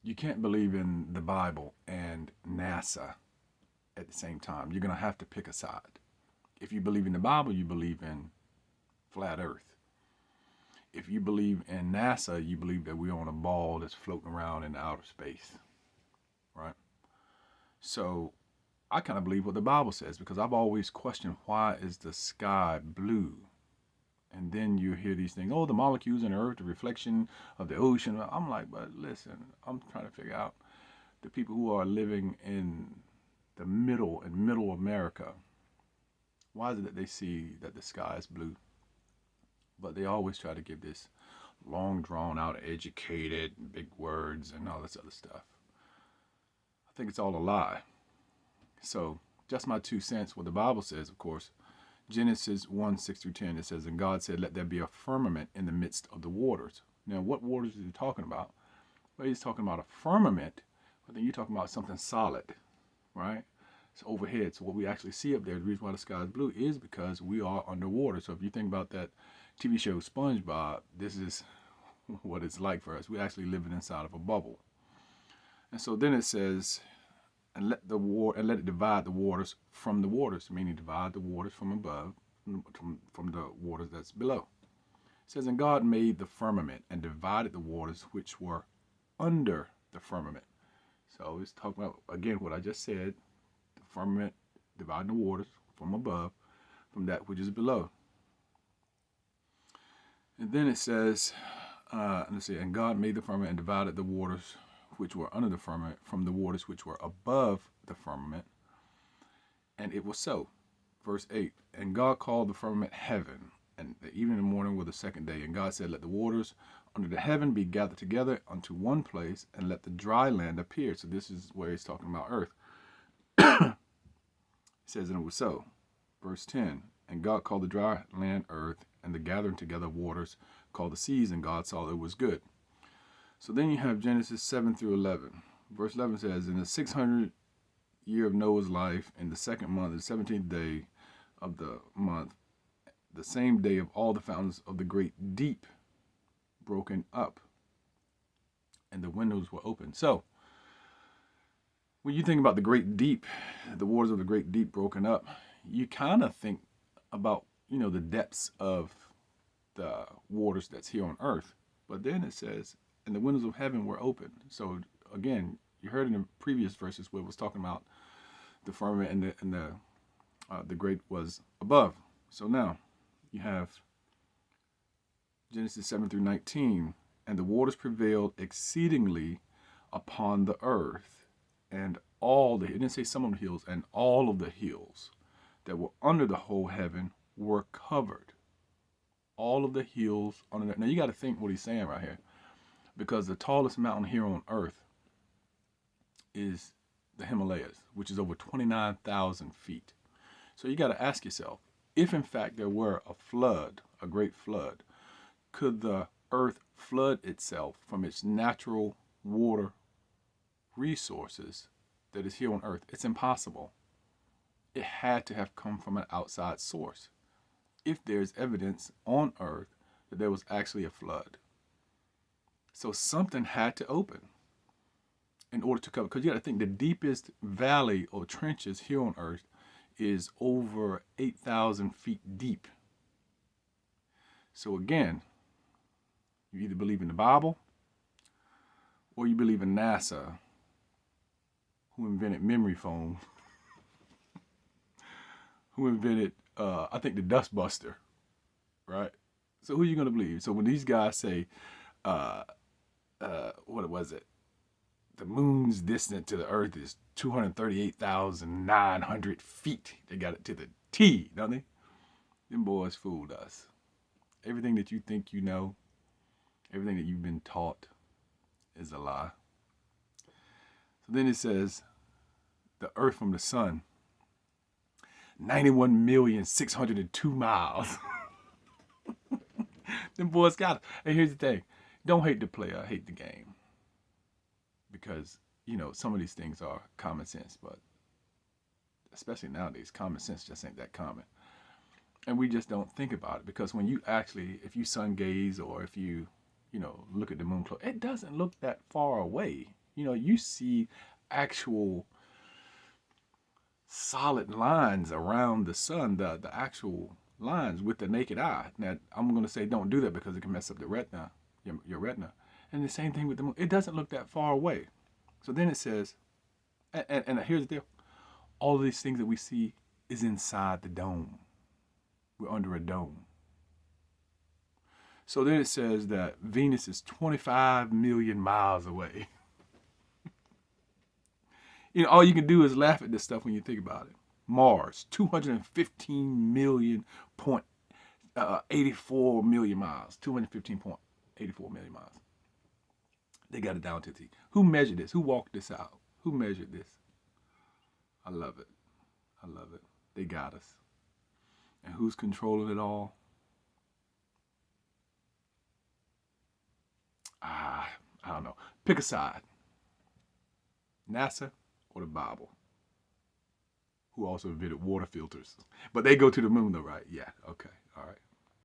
you can't believe in the Bible and NASA at the same time. You're going to have to pick a side. If you believe in the Bible, you believe in flat earth. If you believe in NASA, you believe that we're on a ball that's floating around in outer space, right? So I kind of believe what the Bible says because I've always questioned why is the sky blue? And then you hear these things, oh, the molecules in the earth, the reflection of the ocean. I'm like, but listen, I'm trying to figure out the people who are living in the middle America. Why is it that they see that the sky is blue? But they always try to give this long drawn out, educated, big words and all this other stuff. I think it's all a lie. So, just my 2 cents. What the Bible says, of course, Genesis 1 6 through 10, it says, and God said, let there be a firmament in the midst of the waters. Now, what waters is he talking about? Well, he's talking about a firmament, but then you're talking about something solid, right? It's overhead. So, what we actually see up there, the reason why the sky is blue is because we are underwater. So, if you think about that TV show SpongeBob, this is what it's like for us. We're actually living inside of a bubble. And so then it says, and let it divide the waters from the waters, meaning divide the waters from above, from the waters that's below. It says, and God made the firmament and divided the waters which were under the firmament. So it's talking about, again, what I just said, the firmament dividing the waters from above, from that which is below. And then it says, let's see, and God made the firmament and divided the waters which were under the firmament from the waters which were above the firmament. And it was so. Verse 8, and God called the firmament heaven, and the evening and morning were the second day. And God said, let the waters under the heaven be gathered together unto one place, and let the dry land appear. So this is where he's talking about earth. It says, and it was so. Verse 10, and God called the dry land earth, and the gathering together of waters called the seas, and God saw it was good. So then you have Genesis 7 through 11. Verse 11 says, in the 600th year of Noah's life, in the second month, the 17th day of the month, the same day of all the fountains of the great deep broken up, and the windows were open. So, when you think about the great deep, the waters of the great deep broken up, you kind of think about, the depths of the waters that's here on earth. But then it says, and the windows of heaven were open. So again, you heard in the previous verses where it was talking about the firmament and the great was above. So now you have Genesis 7 through 19, and the waters prevailed exceedingly upon the earth, and it didn't say some of the hills, and all of the hills that were under the whole heaven were covered. All of the hills under that. Now you got to think what he's saying right here, because the tallest mountain here on earth is the Himalayas, which is over 29,000 feet. So you got to ask yourself, if in fact there were a flood, a great flood, could the earth flood itself from its natural water resources that is here on earth? It's impossible. It had to have come from an outside source, if there's evidence on earth that there was actually a flood. So something had to open in order to cover, because you got to think the deepest valley or trenches here on earth is over 8,000 feet deep. So again, you either believe in the Bible or you believe in NASA, who invented memory foam, who invented, I think, the dust buster, right? So who are you going to believe? So when these guys say, what was it? The moon's distance to the earth is 238,900 feet. They got it to the T, don't they? Them boys fooled us. Everything that you think you know, everything that you've been taught is a lie. So then it says, the earth from the sun, 91,602 miles. Them boys got it. And here's the thing. Don't hate the player, hate the game. Because, some of these things are common sense, but especially nowadays, common sense just ain't that common. And we just don't think about it, because when you actually, if you sun gaze or if you, look at the moon close, it doesn't look that far away. You know, you see actual solid lines around the sun, the actual lines with the naked eye. Now, I'm going to say don't do that because it can mess up the retina, your retina. And the same thing with the moon. It doesn't look that far away. So then it says, and here's the deal. All of these things that we see is inside the dome. We're under a dome. So then it says that Venus is 25 million miles away. You know, all you can do is laugh at this stuff when you think about it. Mars, 215 million point 84 million miles. 215.84 million miles. They got it down to the T. Who measured this? Who walked this out? Who measured this? I love it. I love it. They got us. And who's controlling it all? I don't know. Pick a side. NASA or the Bible? Who also invented water filters. But they go to the moon though, right? Yeah, okay. All right.